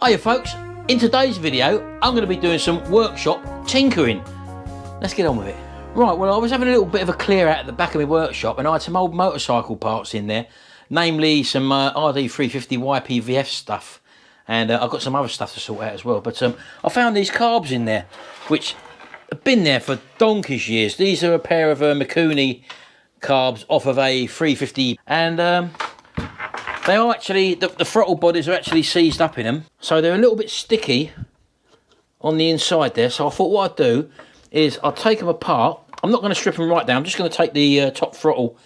Hiya folks, in today's video I'm going to be doing some workshop tinkering. Let's get on with it. Right, well I was having a little bit of a clear out at the back of my workshop and I had some old motorcycle parts in there, namely some RD350LC stuff, and I've got some other stuff to sort out as well, but I found these carbs in there which have been there for donkey's years. These are a pair of Mikuni carbs off of a 350, and they are actually, the throttle bodies are actually seized up in them, so they're a little bit sticky on the inside there. So I thought what I'd do is I'll take them apart. I'm not going to strip them right down, I'm just going to take the top throttle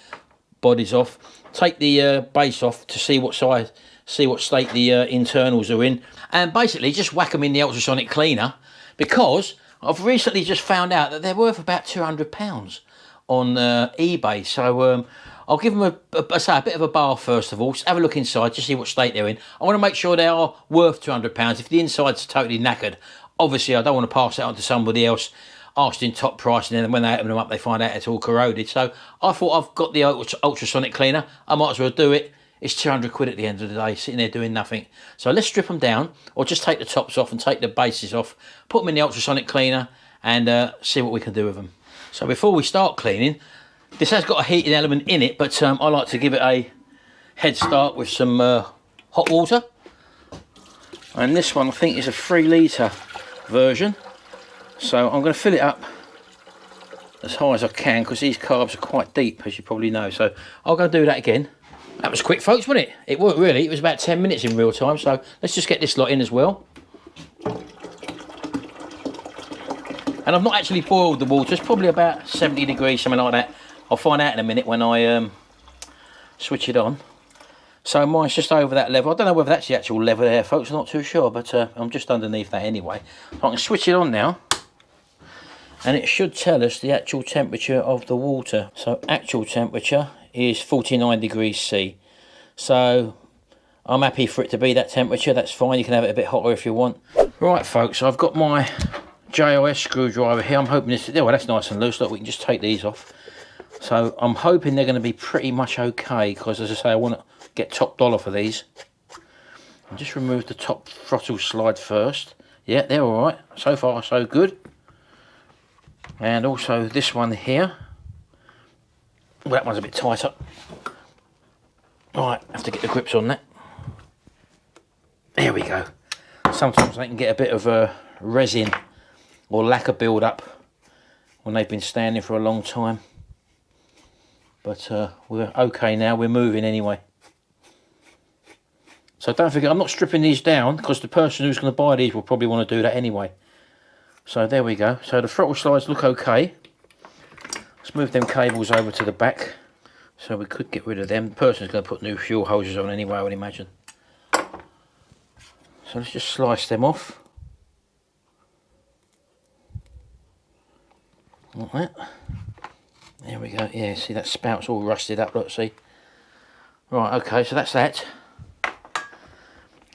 bodies off, take the base off to see what size, see what state the internals are in, and basically just whack them in the ultrasonic cleaner, because I've recently just found out that they're worth about £200 on eBay. So I'll give them a bit of a bath first of all, just have a look inside, just see what state they're in. I want to make sure they are worth £200. If the inside's totally knackered, obviously I don't want to pass it on to somebody else asking top price, and then when they open them up they find out it's all corroded. So I thought, I've got the ultrasonic cleaner, I might as well do it. It's 200 quid at the end of the day, sitting there doing nothing. So let's strip them down, or just take the tops off and take the bases off, put them in the ultrasonic cleaner, and see what we can do with them. So before we start cleaning, this has got a heating element in it, but I like to give it a head start with some hot water. And this one I think is a 3 litre version. So I'm going to fill it up as high as I can, because these carbs are quite deep, as you probably know. So I'll go do that again. That was quick folks, wasn't it? It worked really, it was about 10 minutes in real time. So let's just get this lot in as well. And I've not actually boiled the water, it's probably about 70 degrees, something like that. I'll find out in a minute when I switch it on. So mine's just over that level. I don't know whether that's the actual level there, folks, I'm not too sure, but I'm just underneath that anyway. So I can switch it on now, and it should tell us the actual temperature of the water. So actual temperature is 49 degrees C. So I'm happy for it to be that temperature, that's fine. You can have it a bit hotter if you want. Right folks, I've got my JOS screwdriver here. I'm hoping this, well that's nice and loose, look, we can just take these off. So I'm hoping they're going to be pretty much okay, because as I say, I want to get top dollar for these. I'll just remove the top throttle slide first. Yeah, they're alright, so far so good. And also this one here, well, that one's a bit tighter. Right, have to get the grips on that. There we go. Sometimes they can get a bit of resin or lacquer build up when they've been standing for a long time. But we're okay now, we're moving anyway. So don't forget, I'm not stripping these down, because the person who's going to buy these will probably want to do that anyway. So there we go. So the throttle slides look okay. Let's move them cables over to the back. So we could get rid of them. The person's going to put new fuel hoses on anyway, I would imagine. So let's just slice them off. Like that. There we go. Yeah, see that spout's all rusted up, look, see. Right, okay, so that's that.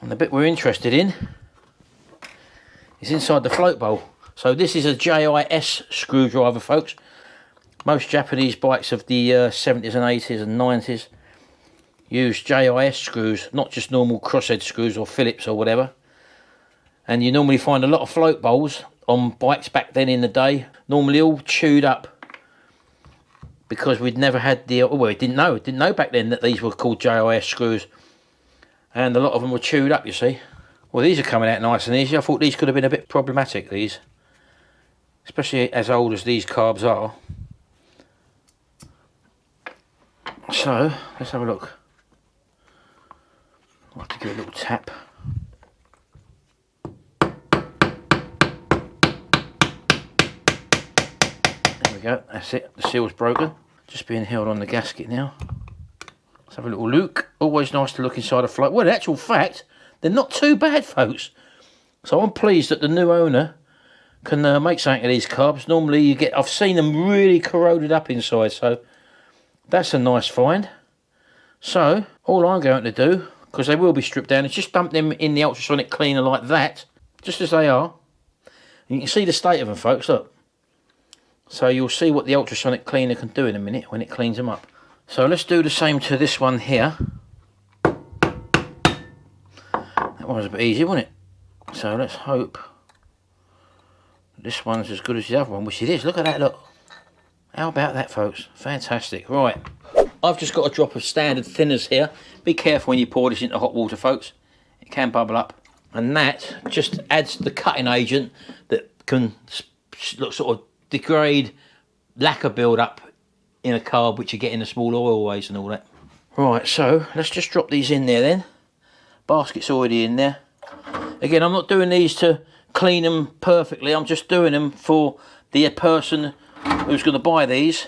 And the bit we're interested in is inside the float bowl. So this is a JIS screwdriver, folks. Most Japanese bikes of the 70s and 80s and 90s use JIS screws, not just normal crosshead screws or Phillips or whatever. And you normally find a lot of float bowls on bikes back then in the day, normally all chewed up, because we'd never had the, well, we didn't know back then that these were called JIS screws, and a lot of them were chewed up, you see. Well, these are coming out nice and easy. I thought these could have been a bit problematic, these, especially as old as these carbs are. So let's have a look. I'll have to give it a little tap. There we go, that's it, the seal's broken. Just being held on the gasket now. Let's have a little look. Always nice to look inside a float. Well, in actual fact, they're not too bad, folks. So I'm pleased that the new owner can make something of these carbs. Normally you get, I've seen them really corroded up inside, so that's a nice find. So all I'm going to do, because they will be stripped down, is just dump them in the ultrasonic cleaner like that, just as they are. And you can see the state of them, folks, look. So you'll see what the ultrasonic cleaner can do in a minute when it cleans them up. So let's do the same to this one here. That one was a bit easy, wasn't it? So let's hope this one's as good as the other one, which it is. Look at that, look. How about that, folks? Fantastic. Right, I've just got a drop of standard thinners here. Be careful when you pour this into hot water, folks. It can bubble up. And that just adds the cutting agent that can sort of degrade lacquer build-up in a carb, which you get in the small oil ways and all that. Right, so let's just drop these in there then. Basket's already in there. Again, I'm not doing these to clean them perfectly. I'm just doing them for the person who's going to buy these,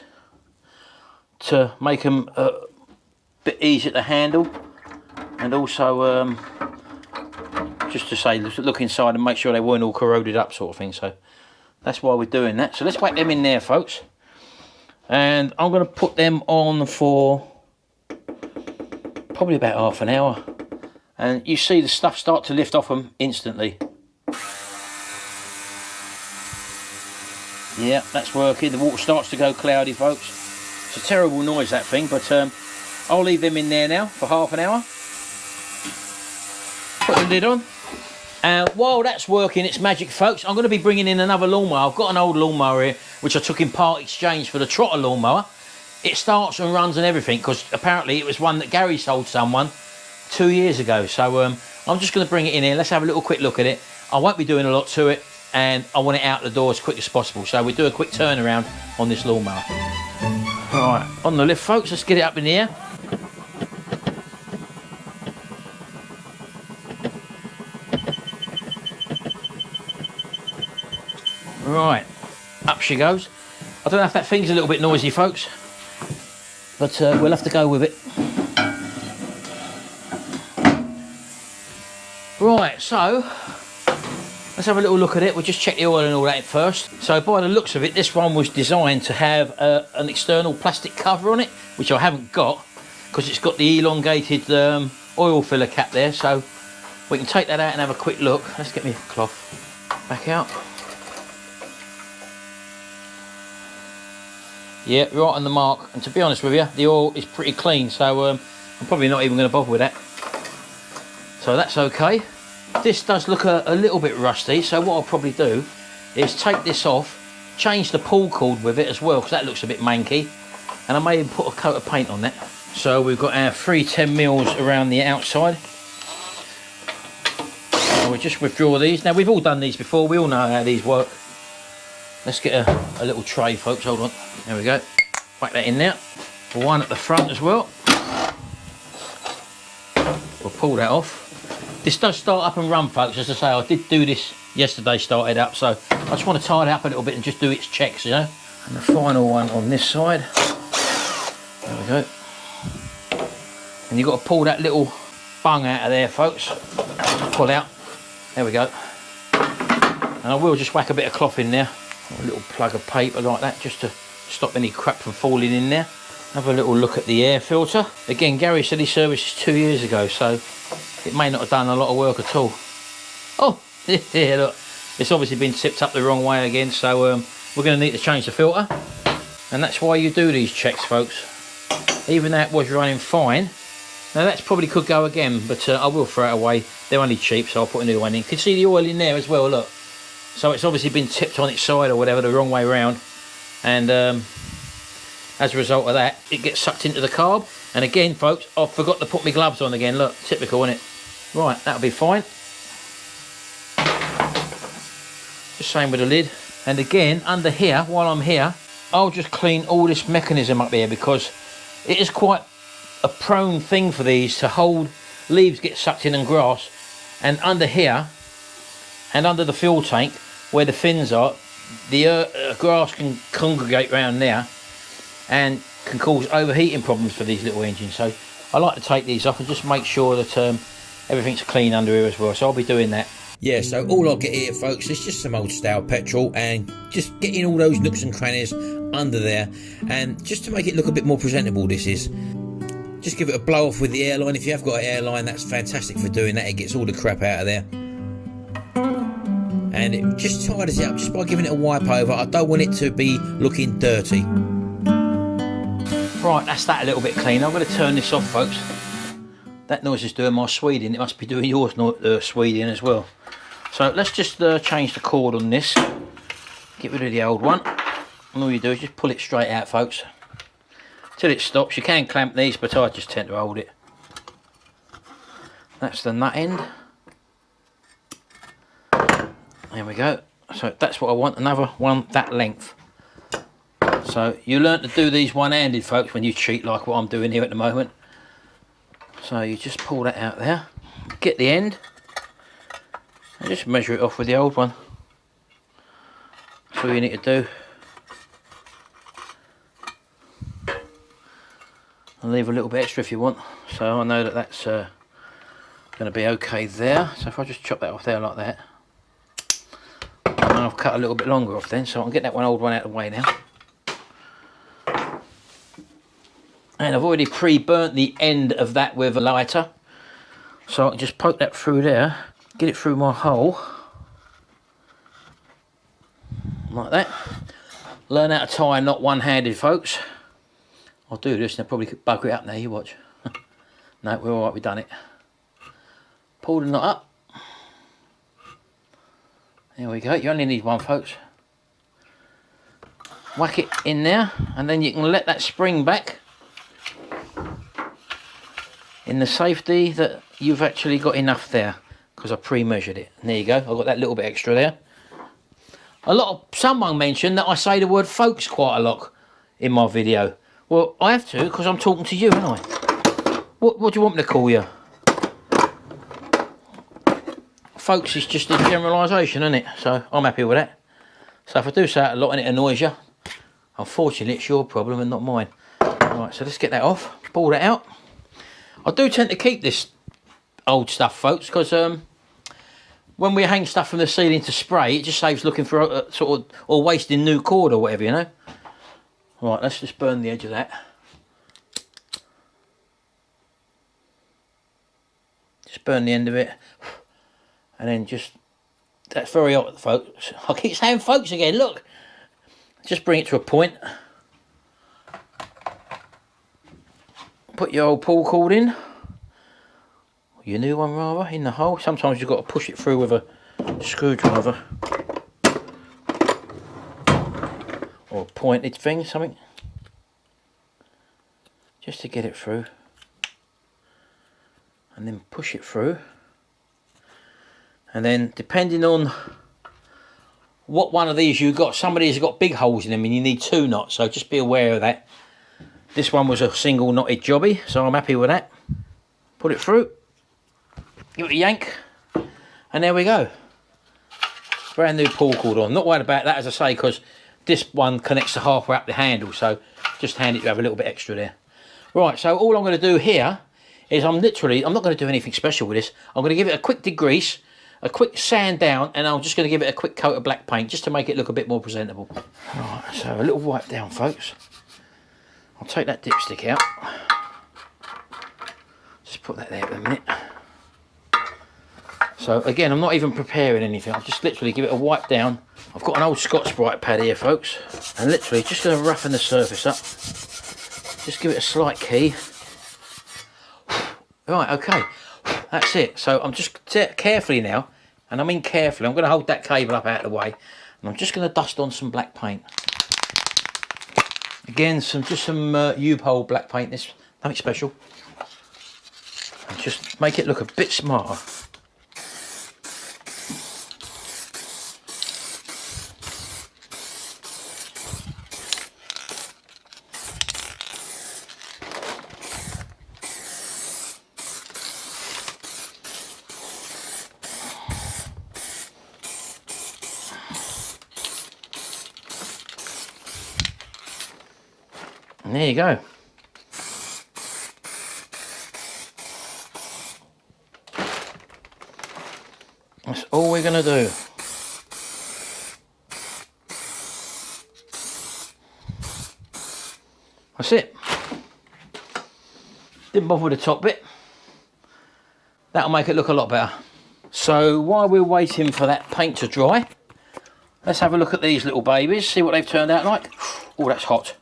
to make them a bit easier to handle, and also just to say, look inside and make sure they weren't all corroded up, sort of thing. So that's why we're doing that. So let's whack them in there, folks, and I'm going to put them on for probably about half an hour, and you see the stuff start to lift off them instantly. Yeah, that's working. The water starts to go cloudy, folks. It's a terrible noise, that thing, but I'll leave them in there now for half an hour. Put the lid on. And while that's working its magic, folks, I'm going to be bringing in another lawnmower. I've got an old lawnmower here, which I took in part exchange for the trotter lawnmower. It starts and runs and everything, because apparently it was one that Gary sold someone 2 years ago. So I'm just going to bring it in here. Let's have a little quick look at it. I won't be doing a lot to it, and I want it out the door as quick as possible. So we do a quick turnaround on this lawnmower. Right, on the lift, folks, let's get it up in the air. Right, up she goes. I don't know if that thing's a little bit noisy, folks, but we'll have to go with it. Right, so let's have a little look at it. We'll just check the oil and all that first. So by the looks of it, this one was designed to have an external plastic cover on it, which I haven't got, because it's got the elongated oil filler cap there. So we can take that out and have a quick look. Let's get me a cloth back out. Yeah, right on the mark. And to be honest with you, the oil is pretty clean, so I'm probably not even going to bother with that. So that's okay. This does look a little bit rusty, so what I'll probably do is take this off, change the pull cord with it as well, because that looks a bit manky, and I may even put a coat of paint on that. So we've got our 310mm around the outside. So we'll just withdraw these. Now, we've all done these before, we all know how these work. Let's get a little tray, folks, hold on. There we go. Whack that in there. One at the front as well. We'll pull that off. This does start up and run, folks. As I say, I did do this yesterday, started up, so I just want to tie it up a little bit and just do its checks, you know. And the final one on this side. There we go. And you've got to pull that little bung out of there, folks. Pull out. There we go. And I will just whack a bit of cloth in there. A little plug of paper like that, just to stop any crap from falling in there. Have a little look at the air filter. Again, Gary said he serviced this 2 years ago, so it may not have done a lot of work at all. Oh, yeah, look. It's obviously been tipped up the wrong way again, so we're going to need to change the filter. And that's why you do these checks, folks. Even though it was running fine. Now, that probably could go again, but I will throw it away. They're only cheap, so I'll put a new one in. You can see the oil in there as well, look. So it's obviously been tipped on its side or whatever, the wrong way around. And as a result of that, it gets sucked into the carb. And again, folks, I forgot to put my gloves on again. Look, typical, isn't it? Right, that'll be fine. Just same with the lid. And again, under here, while I'm here, I'll just clean all this mechanism up here, because it is quite a prone thing for these to hold. Leaves get sucked in and grass. And under here, and under the fuel tank, where the fins are, the grass can congregate around there and can cause overheating problems for these little engines. So I like to take these off and just make sure that everything's clean under here as well. So I'll be doing that. Yeah, so all I'll get here, folks, is just some old stale petrol and just getting all those nooks and crannies under there, and just to make it look a bit more presentable. This is just give it a blow off with the airline. If you have got an airline, that's fantastic for doing that. It gets all the crap out of there. And it just tidies it up just by giving it a wipe over. I don't want it to be looking dirty. Right, that's that a little bit clean. I'm going to turn this off, folks. That noise is doing my Sweden. It must be doing yours Sweden as well. So let's just change the cord on this, get rid of the old one, and all you do is just pull it straight out, folks, till it stops. You can clamp these, but I just tend to hold it. That's the nut end. There we go. So that's what I want, another one that length. So you learn to do these one-handed, folks, when you cheat like what I'm doing here at the moment. So you just pull that out there, get the end, and just measure it off with the old one. That's all you need to do. I'll leave a little bit extra if you want, so I know that that's going to be okay there. So if I just chop that off there like that, and I'll cut a little bit longer off then, so I can get that old one out of the way now. And I've already pre-burnt the end of that with a lighter, so I can just poke that through there, get it through my hole, like that. Learn how to tie a knot one-handed, folks. I'll do this and I'll probably bugger it up now, you watch. No, we're alright, we've done it. Pull the knot up. There we go, you only need one, folks. Whack it in there, and then you can let that spring back in the safety that you've actually got enough there, because I pre-measured it. And there you go, I've got that little bit extra there. Someone mentioned that I say the word folks quite a lot in my video. Well, I have to, because I'm talking to you, aren't I? What do you want me to call you? Folks is just a generalisation, isn't it? So I'm happy with that. So if I do say it a lot and it annoys you, unfortunately it's your problem and not mine. Right, so let's get that off, pull that out. I do tend to keep this old stuff, folks, because when we hang stuff from the ceiling to spray, it just saves looking for or wasting new cord or whatever, you know. Right, let's just burn the edge of that. Just burn the end of it, and then just, that's very hot, folks. I keep saying folks again, look. Just bring it to a point. Put your old pull cord in, your new one rather, in the hole. Sometimes you've got to push it through with a screwdriver or a pointed thing, something, just to get it through, and then push it through. And then depending on what one of these you got, some of these have got big holes in them and you need 2 knots, so just be aware of that. This one was a single knotted jobby, so I'm happy with that. Put it through, give it a yank, and there we go. Brand new pull cord on. Not worried about that, as I say, because this one connects to halfway up the handle, so just handy to have a little bit extra there. Right, so all I'm going to do here is I'm not going to do anything special with this. I'm going to give it a quick degrease, a quick sand down, and I'm just going to give it a quick coat of black paint just to make it look a bit more presentable. Right, so a little wipe down, folks. I'll take that dipstick out. Just put that there for a minute. So again, I'm not even preparing anything. I'll just literally give it a wipe down. I've got an old Scotch-Brite pad here, folks, and literally just going to roughen the surface up. Just give it a slight key. Right, okay, that's it. So I'm just carefully now, and I mean carefully, I'm going to hold that cable up out of the way, and I'm just going to dust on some black paint. Again, just some UvwAAO black paint, this, nothing special. And just make it look a bit smarter. And there you go. That's all we're going to do. That's it. Didn't bother with the top bit. That'll make it look a lot better. So while we're waiting for that paint to dry, let's have a look at these little babies, see what they've turned out like. Oh, that's hot.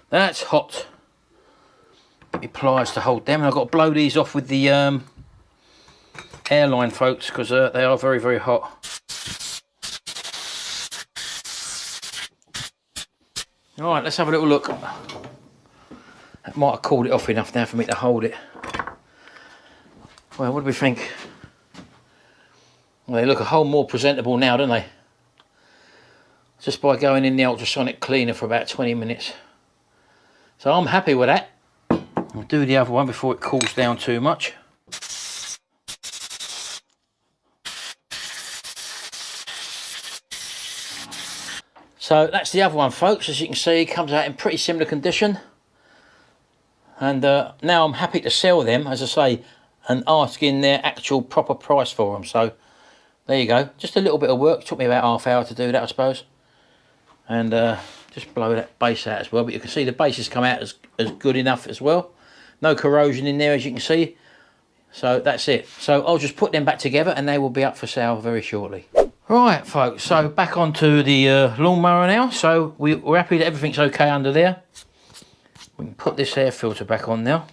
That's hot. Get my pliers to hold them, and I've got to blow these off with the airline, folks, because they are very, very hot. All right, let's have a little look. That might have cooled it off enough now for me to hold it. Well, what do we think? Well, they look a whole more presentable now, don't they? Just by going in the ultrasonic cleaner for about 20 minutes. So I'm happy with that. I'll do the other one before it cools down too much. So that's the other one, folks. As you can see, it comes out in pretty similar condition. And now I'm happy to sell them, as I say, and asking their actual proper price for them. So there you go. Just a little bit of work. Took me about half hour to do that, I suppose. And just blow that base out as well. But you can see the base has come out as good enough as well. No corrosion in there, as you can see. So that's it. So I'll just put them back together and they will be up for sale very shortly. Right, folks, so back onto the lawnmower now. So we're happy that everything's okay under there. We can put this air filter back on now.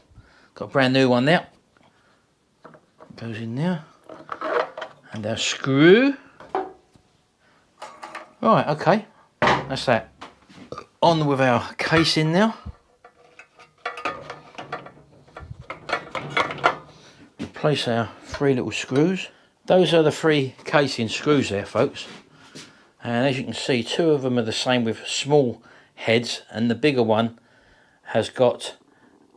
Got a brand new one there. Goes in there. And our screw. Right, okay. That's that. On with our casing now. Replace our 3 little screws. Those are the 3 casing screws there, folks. And as you can see, 2 of them are the same with small heads, and the bigger one has got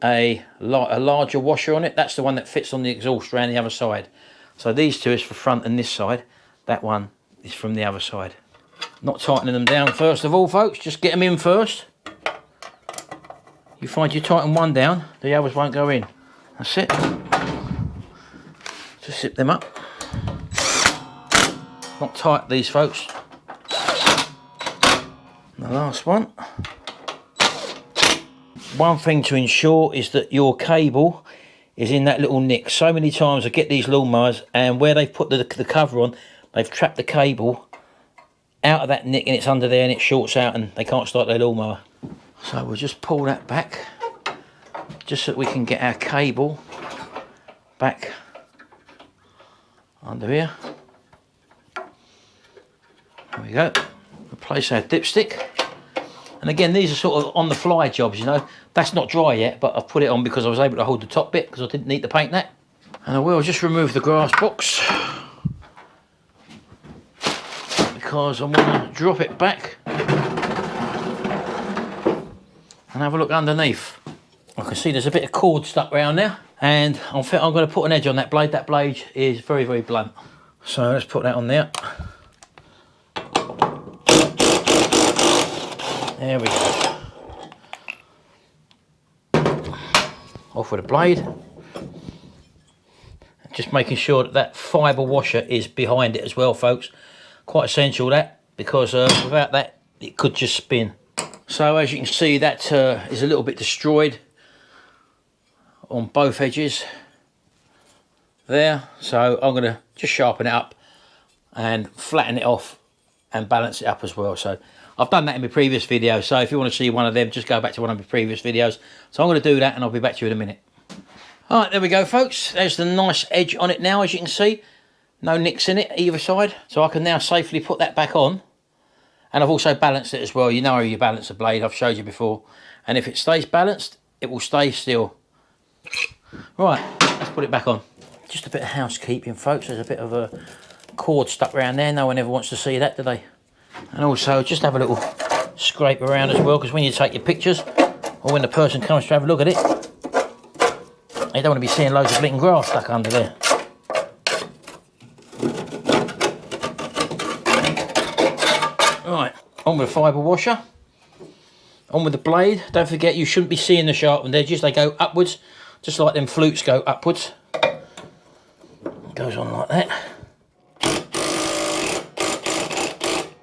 a larger washer on it. That's the one that fits on the exhaust around the other side. So these 2 is for front and this side. That one is from the other side. Not tightening them down first of all, folks. Just get them in first. You find you tighten one down, the others won't go in. That's it. Just zip them up. Not tight, these, folks. And the last one. One thing to ensure is that your cable is in that little nick. So many times I get these lawnmowers and where they've put the cover on, they've trapped the cable out of that nick and it's under there and it shorts out and they can't start their lawnmower. So we'll just pull that back just so that we can get our cable back under here. There we go. Replace our dipstick. And again, these are sort of on the fly jobs, you know. That's not dry yet, but I've put it on because I was able to hold the top bit because I didn't need to paint that. And I will just remove the grass box because I'm going to drop it back and have a look underneath. I can see there's a bit of cord stuck around there, and I'm going to put an edge on that blade. That blade is very, very blunt. So let's put that on there. There we go. Off with the blade. Just making sure that that fibre washer is behind it as well, folks. Quite essential that, because without that it could just spin. So as you can see, that is a little bit destroyed on both edges there. So I'm going to just sharpen it up and flatten it off and balance it up as well. So I've done that in my previous video, so if you want to see one of them, just go back to one of my previous videos. So I'm going to do that and I'll be back to you in a minute. Alright, there we go, folks. There's the nice edge on it now, as you can see. No nicks in it either side. So I can now safely put that back on. And I've also balanced it as well. You know how you balance a blade, I've showed you before. And if it stays balanced, it will stay still. Right, let's put it back on. Just a bit of housekeeping, folks. There's a bit of a cord stuck around there. No one ever wants to see that, do they? And also just have a little scrape around as well, because when you take your pictures or when the person comes to have a look at it, they don't want to be seeing loads of blinking grass stuck under there. Right, on with the fibre washer, on with the blade. Don't forget, you shouldn't be seeing the sharpened edges. They go upwards, just like them flutes go upwards. It goes on like that.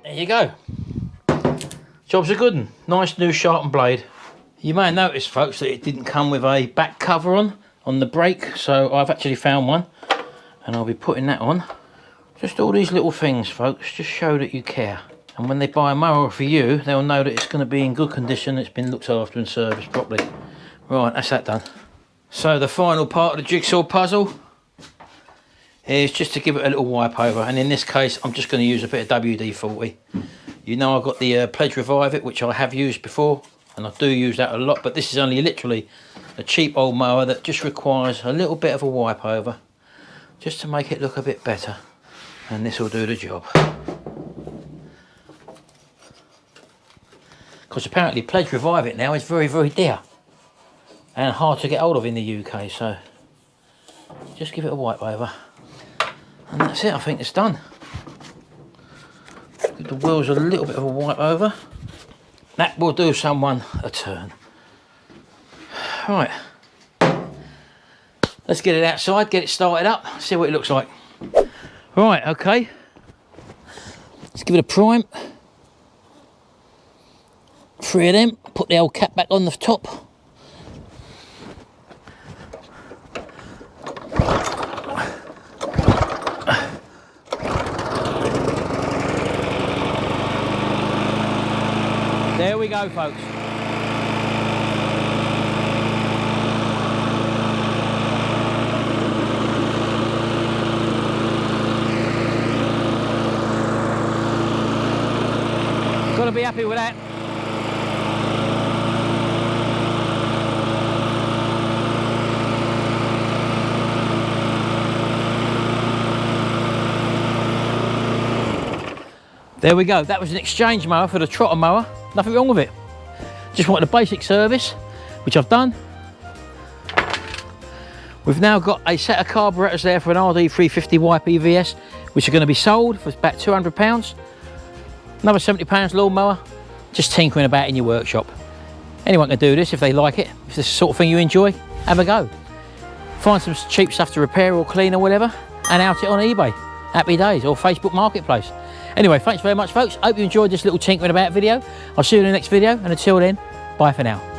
There you go. Job's a good one. Nice new sharpened blade. You may have noticed, folks, that it didn't come with a back cover on the brake, so I've actually found one and I'll be putting that on. Just all these little things, folks, just show that you care. And when they buy a mower for you, they'll know that it's going to be in good condition, it's been looked after and serviced properly. Right, that's that done. So the final part of the jigsaw puzzle is just to give it a little wipe over, and in this case I'm just going to use a bit of WD-40. You know, I've got the Pledge Revive It, which I have used before, and I do use that a lot, but this is only literally a cheap old mower that just requires a little bit of a wipe over just to make it look a bit better, and this will do the job. Because apparently Pledge Revive It now is very, very dear and hard to get hold of in the UK, so just give it a wipe over and that's it. I think it's done. Give the wheels a little bit of a wipe over. That will do someone a turn. Right, let's get it outside, get it started up, see what it looks like. Right, okay, let's give it a prime. 3 of them, put the old cap back on the top. There we go, folks. Got to be happy with that. There we go, that was an exchange mower for the trotter mower. Nothing wrong with it. Just wanted a basic service, which I've done. We've now got a set of carburetors there for an RD350 YPVS, which are going to be sold for about £200. Another £70 lawnmower, just tinkering about in your workshop. Anyone can do this if they like it. If this is the sort of thing you enjoy, have a go. Find some cheap stuff to repair or clean or whatever, and out it on eBay. Happy days, or Facebook Marketplace. Anyway, thanks very much, folks. Hope you enjoyed this little tinkering about video. I'll see you in the next video, and until then, bye for now.